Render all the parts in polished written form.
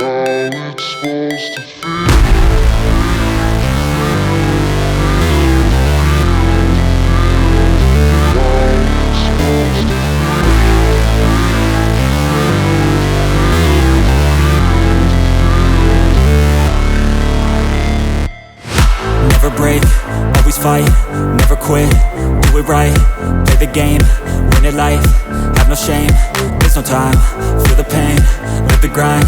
it's supposed to feel. Never break, always fight, never quit, do it right, play the game, win it life, have no shame, there's no time, feel the pain, live the grind,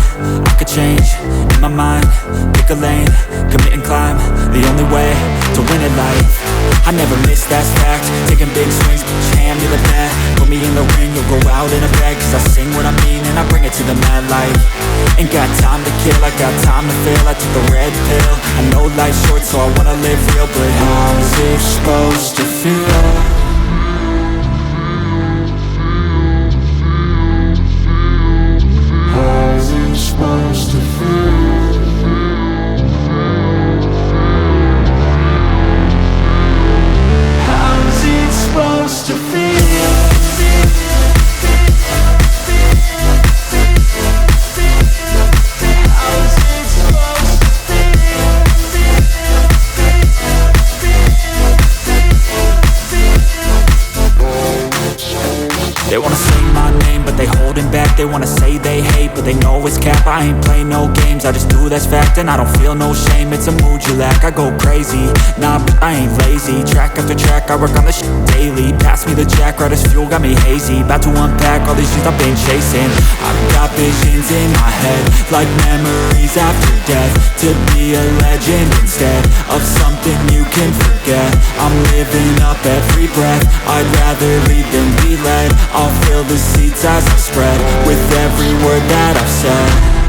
I could change, in my mind, pick a lane, commit and climb, the only way to win it life. I never miss, that's fact, taking big swings, put your hand to the bat, put me in the ring, you'll go out in a bag, cause I sing what I mean and I bring it to the mad light. Ain't got time to kill, I got time to feel, I took the red pill, I know life's short so I wanna live real, but how's it supposed to feel? How's it supposed to feel? How's it supposed to feel? They wanna say my name, but they holding back. They wanna say they hate, but they know it's cap. I ain't play no games, I just do that's fact. And I don't feel no shame, it's a mood you lack. I go crazy, nah, but I ain't lazy. Track after track, I work on this shit daily. Pass me the jack, right as fuel, got me hazy. About to unpack all these things I've been chasing. I've got visions in my head, like memories after death. To be a legend instead of something you can forget. I'm living up every breath, I'd rather lead than be led. I'll fill the seats as I spread with every word that I've said.